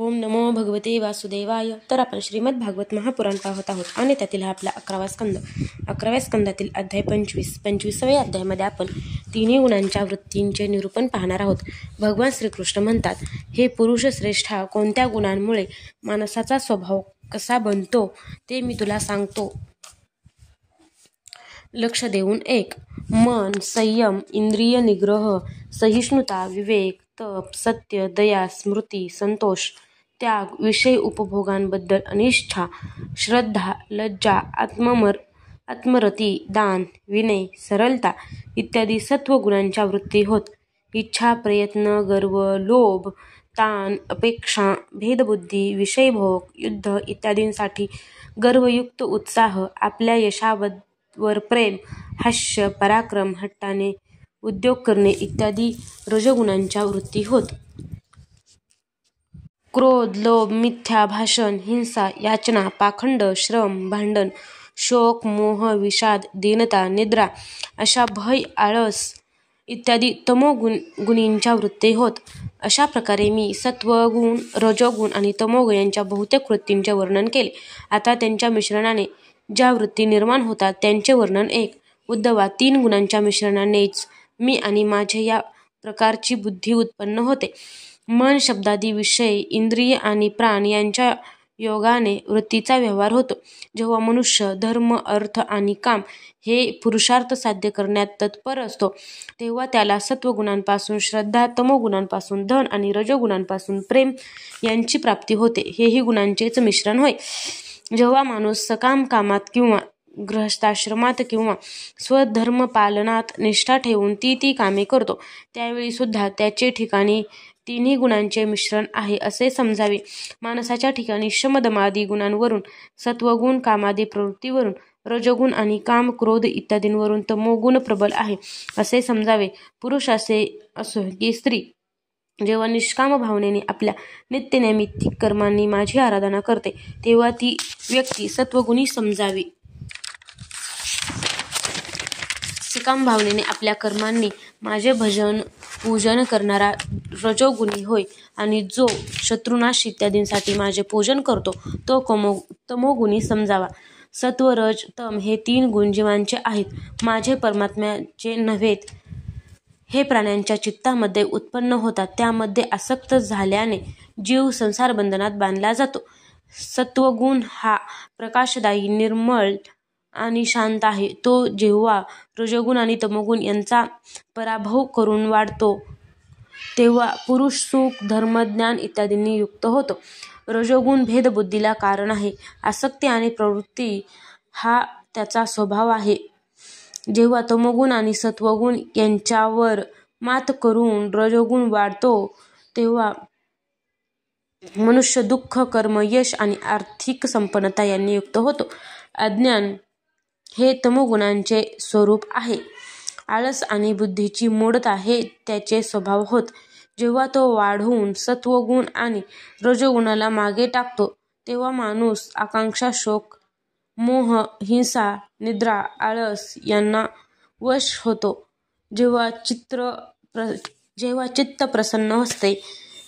ओम नमो भगवते वासुदेवाय. तर आपण श्रीमद भागवत महापुराण पाहत आहोत आणि त्यातील आपला 11वा स्कंद. 11व्या स्कंदातील अध्याय 25व्या अध्यायामध्ये आपण तिन्ही गुणांच्या वृत्तींचे निरूपण पाहणार आहोत. भगवान श्रीकृष्ण म्हणतात, हे पुरुष श्रेष्ठा, कोणत्या गुणांमुळे माणसाचा स्वभाव कसा बनतो ते मी तुला सांगतो. लक्ष देऊन ऐक. मन, संयम, इंद्रिय निग्रह, सहिष्णुता, विवेक, तप, सत्य, दया, स्मृती, संतोष, त्याग, विषय उपभोगांबद्दल अनिष्ठा, श्रद्धा, लज्जा, आत्मरती, दान, विनय, सरलता इत्यादी सत्वगुणांच्या वृत्ती होत. इच्छा, प्रयत्न, गर्व, लोभ, ताण, अपेक्षा, भेदबुद्धी, विषयभोग, युद्ध इत्यादींसाठी गर्वयुक्त उत्साह, आपल्या यशावर प्रेम, हास्य, पराक्रम, हट्टाने उद्योग करणे इत्यादी रजोगुणांच्या वृत्ती होत. क्रोध, लोभ, मिथ्या भाषण, हिंसा, याचना, पाखंड, श्रम, भांडण, शोक, मोह, विषाद, दीनता, निद्रा अशा भय, आळस इत्यादी तमोगुणींच्या वृत्ती होत. अशा प्रकारे मी सत्वगुण, रजोगुण आणि तमोगुण यांच्या बहुतेक वृत्तींचे वर्णन केले. आता त्यांच्या मिश्रणाने ज्या वृत्ती निर्माण होतात त्यांचे वर्णन ऐक. उद्धवा, 3 गुणांच्या मिश्रणानेच मी आणि माझे या प्रकारची बुद्धी उत्पन्न होते. मन, शब्दादी विषय, इंद्रिय आणि प्राण यांच्या योगाने वृत्तीचा व्यवहार होतो. जेव्हा मनुष्य धर्म, अर्थ आणि काम हे पुरुषार्थ साध्य करण्यात तत्पर असतो तेव्हा त्याला सत्वगुणांपासून श्रद्धा, तमोगुणांपासून धन आणि रजोगुणांपासून प्रेम यांची प्राप्ती होते. हेही गुणांचेच मिश्रण होय. जेव्हा माणूस सकाम कामात किंवा गृहस्थाश्रमात किंवा स्वधर्मपालनात निष्ठा ठेवून ती कामे करतो त्यावेळी सुद्धा त्याचे ठिकाणी तिन्ही गुणांचे मिश्रण आहे असे समजावे. माणसाच्या ठिकाणी शमदमादी गुणांवरून, सत्वगुण कामादी प्रवृत्तीवरून, रजोगुण आणि काम, क्रोध इत्यादींवरून तमोगुण प्रबल आहे असे समजावे. पुरुष असे असो की स्त्री जेव्हा निष्काम भावनेने आपल्या नित्यनैमित्तिक कर्मांनी माझी आराधना करते तेव्हा ती व्यक्ती सत्वगुणी समजावी. सकाम भावनेने आपल्या कर्मांनी माझे भजन पूजन करणारा रजोगुणी होय आणि जो शत्रुनाश इत्यादींसाठी माझे पूजन करतो तो तमोगुणी समजावा. सत्व, रज, तम हे 3 गुण जीवांचे आहेत, माझे परमात्म्याचे नव्हेत. हे प्राण्यांच्या चित्तामध्ये उत्पन्न होतात. त्यामध्ये आसक्त झाल्याने जीव संसार बंधनात बांधला जातो. सत्वगुण हा प्रकाशदायी, निर्मळ आणि शांत आहे. तो जेव्हा रजोगुण आणि तमोगुण यांचा पराभव करून वाढतो तेव्हा पुरुष सुख, धर्म, ज्ञान इत्यादींनी युक्त होतो. रजोगुण भेदबुद्धीला कारण आहे. आसक्ती आणि प्रवृत्ती हा त्याचा स्वभाव आहे. जेव्हा तमोगुण आणि सत्वगुण यांच्यावर मात करून रजोगुण वाढतो तेव्हा मनुष्य दुःख, कर्म, यश आणि आर्थिक संपन्नता यांनी युक्त होतो. अज्ञान हे तमोगुणांचे स्वरूप आहे. आळस आणि बुद्धीची मूढता हे त्याचे स्वभाव होत. जेव्हा तो वाढून सत्वगुण आणि रजोगुणाला मागे टाकतो तेव्हा माणूस आकांक्षा, शोक, मोह, हिंसा, निद्रा, आळस यांना वश होतो. जेव्हा चित्त प्रसन्न असते,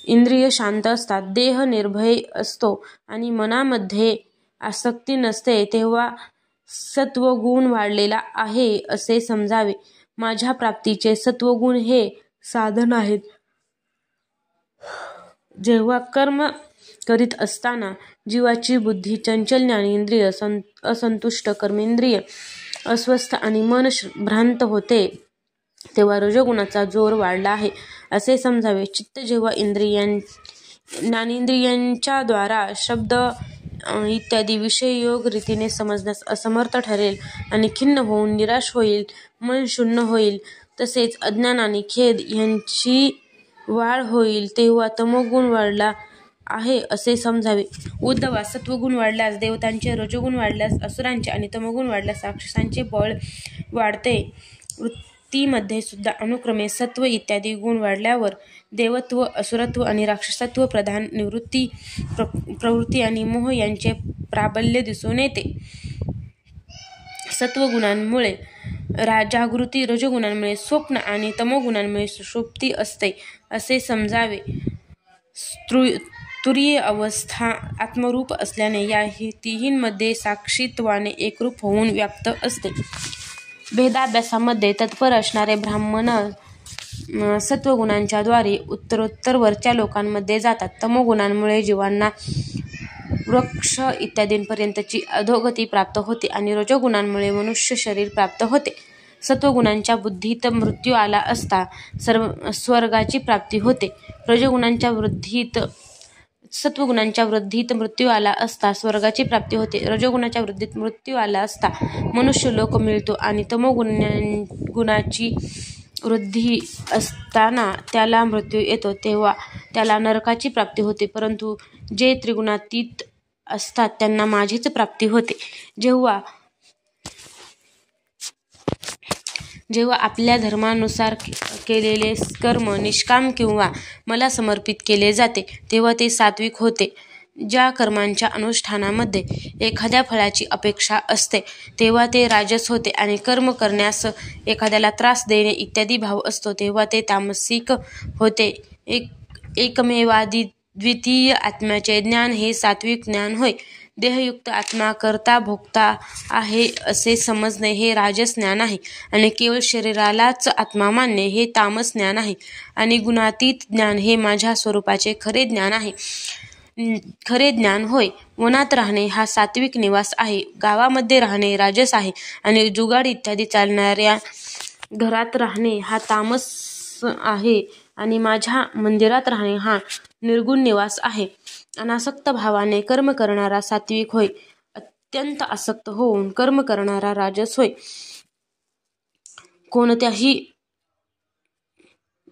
इंद्रिय शांत असतात, देह निर्भय असतो आणि मनामध्ये आसक्ती नसते तेव्हा सत्वगुण वाढलेला आहे असे समजावे. माझ्या प्राप्तीचे सत्वगुण हे साधन आहेत. जेव्हा कर्म करीत असताना जीवाची बुद्धी चंचल, ज्ञानेंद्रिय असंतुष्ट, कर्मेंद्रिय अस्वस्थ आणि मन भ्रांत होते तेव्हा रजोगुणाचा जोर वाढला आहे असे समजावे. चित्त जेव्हा ज्ञानेंद्रियांच्या द्वारा शब्द इत्यादी विषय योग्य रीतीने समजण्यास असमर्थ ठरेल आणि खिन्न होऊन निराश होईल, मन शून्य होईल, तसेच अज्ञान आणि खेद यांची वाढ होईल तेव्हा तमोगुण वाढला आहे असे समजावे. उद्धवा, सत्वगुण वाढल्यास देवतांचे, रजोगुण वाढल्यास असुरांचे आणि तमोगुण वाढल्यास राक्षसांचे बळ वाढते. वृत्तीमध्ये सुद्धा अनुक्रमे सत्व इत्यादी गुण वाढल्यावर देवत्व, असुरत्व आणि राक्षसत्व प्रधान निवृत्ती, प्रवृत्ती आणि मोह यांचे प्राबल्य दिसून येते. सत्वगुणांमुळे जागृती, रजोगुणांमुळे स्वप्न आणि तमोगुणांमुळे सुषुप्ती असते असे समजावे. तुरीय अवस्था आत्मरूप असल्याने या तिहींमध्ये साक्षीत्वाने एकरूप होऊन व्याप्त असते. भेदाभ्यासामध्ये तत्पर असणारे ब्राह्मण सत्वगुणांच्या द्वारे उत्तरोत्तर वरच्या लोकांमध्ये जातात. तमोगुणांमुळे जीवांना वृक्ष इत्यादींपर्यंतची अधोगती प्राप्त होते आणि रजोगुणांमुळे मनुष्य शरीर प्राप्त होते. सत्वगुणांच्या बुद्धीत मृत्यू आला असता स्वर्गाची प्राप्ती होते. सत्वगुणांच्या वृद्धीत मृत्यू आला असता स्वर्गाची प्राप्ती होते. रजोगुणाच्या वृद्धीत मृत्यू आला असता मनुष्यलोक मिळतो आणि तमोगुणाची वृद्धी असताना त्याला मृत्यू येतो तेव्हा त्याला नरकाची प्राप्ती होते. परंतु जे त्रिगुणातीत असतात त्यांना माझीच प्राप्ती होते. जेव्हा आपल्या धर्मानुसार केलेले कर्म निष्काम किंवा मला समर्पित केले जाते तेव्हा ते सात्विक होते. ज्या कर्मांच्या अनुष्ठानामध्ये एखाद्या फळाची अपेक्षा असते तेव्हा ते राजस होते आणि कर्म करण्यास एखाद्याला त्रास देणे इत्यादी भाव असतो तेव्हा ते तामसिक होते. एकमेवाद्वितीय आत्म्याचे ज्ञान हे सात्विक ज्ञान होय. देहयुक्त आत्मा करता भोगता आहे असे समजणे हे राजस ज्ञान आहे आणि केवळ शरीरालाच आत्मा मानणे हे तामस ज्ञान आहे आणि गुणातीत ज्ञान हे माझ्या स्वरूपाचे खरे ज्ञान होय. वनात राहणे हा सात्विक निवास आहे. गावामध्ये राहणे राजस आहे आणि जुगाड इत्यादी चालणाऱ्या घरात राहणे हा तामस आहे आणि माझ्या मंदिरात राहणे हा निर्गुण निवास आहे. अनासक्त भावाने कर्म करणारा सात्विक होय. अत्यंत आसक्त होऊन कर्म करणारा राजस होय. कोणत्याही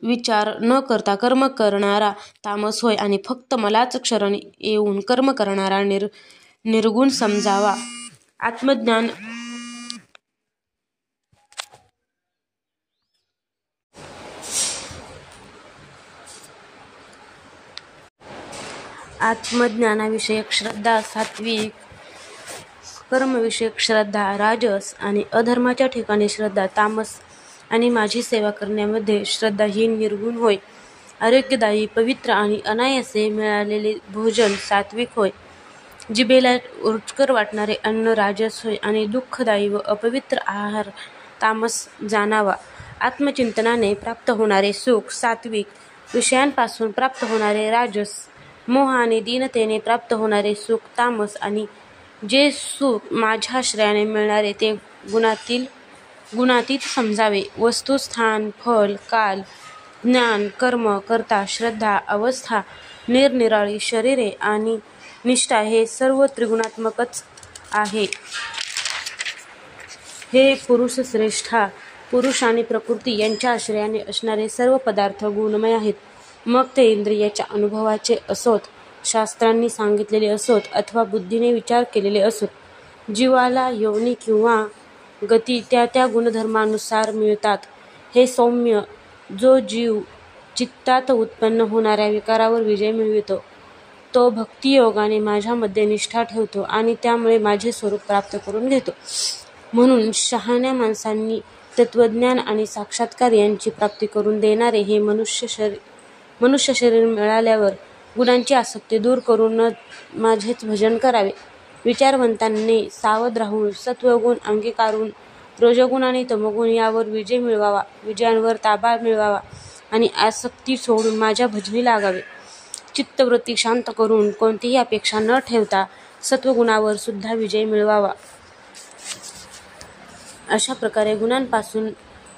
विचार न करता कर्म करणारा तामस होय आणि फक्त मलाच शरण येऊन कर्म करणारा निर्गुण समजावा. आत्मज्ञानाविषयक श्रद्धा सात्विक, कर्मविषयक श्रद्धा राजस आणि अधर्माच्या ठिकाणी श्रद्धा तामस आणि माझी सेवा करण्यामध्ये श्रद्धाहीन निर्गुण होय. आरोग्यदायी, पवित्र आणि अनायासे मिळालेले भोजन सात्विक होय. जिभेला रुचकर वाटणारे अन्न राजस होय आणि दुःखदायी व अपवित्र आहार तामस जाणावा. आत्मचिंतनाने प्राप्त होणारे सुख सात्विक, विषयांपासून प्राप्त होणारे राजस, मोह आणि दीनतेने प्राप्त होणारे सुख तामस आणि जे सुख माझ्या आश्रयाने मिळणारे ते गुणातीत समजावे. वस्तू, स्थान, फल, काल, ज्ञान, कर्म, कर्ता, श्रद्धा, अवस्था, निरनिराळी शरीरे आणि निष्ठा हे सर्व त्रिगुणात्मकच आहे. हे पुरुषश्रेष्ठा, पुरुष आणि प्रकृती यांच्या आश्रयाने असणारे सर्व पदार्थ गुणमय आहेत. मग ते इंद्रियाच्या अनुभवाचे असोत, शास्त्रांनी सांगितलेले असोत अथवा बुद्धीने विचार केलेले असोत. जीवाला योनी किंवा गती त्या त्या गुणधर्मानुसार मिळतात. हे सौम्य, जो जीव चित्तात उत्पन्न होणाऱ्या विकारावर विजय मिळवितो तो भक्तियोगाने माझ्यामध्ये निष्ठा ठेवतो आणि त्यामुळे माझे स्वरूप प्राप्त करून घेतो. म्हणून शहाण्या माणसांनी तत्वज्ञान आणि साक्षात्कार यांची प्राप्ती करून देणारे हे मनुष्य शरीर मिळाल्यावर गुणांची आसक्ती दूर करून माझेच भजन करावे. विचारवंतांनी सावध राहून सत्वगुण अंगीकारून रजोगुण आणि तमोगुण यावर विजय मिळवावा, विजयांवर ताबा मिळवावा आणि आसक्ती सोडून माझ्या भजनी लागावे. चित्तवृत्ती शांत करून कोणतीही अपेक्षा न ठेवता सत्वगुणावर सुद्धा विजय मिळवावा. अशा प्रकारे गुणांपासून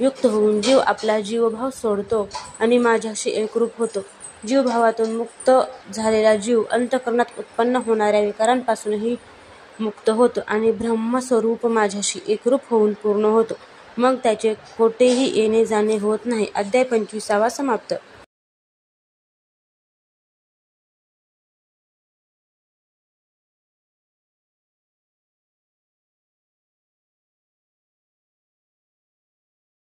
युक्त होऊन जीव आपला जीवभाव सोडतो आणि माझ्याशी एकरूप होतो. जीवभावातून मुक्त झालेला जीव अंतःकरणात उत्पन्न होणाऱ्या विकारांपासूनही मुक्त होतो आणि ब्रह्मस्वरूप माझ्याशी एकरूप होऊन पूर्ण होतो. मग त्याचे कोठेही येणे जाणे होत नाही. अध्याय 25 समाप्त.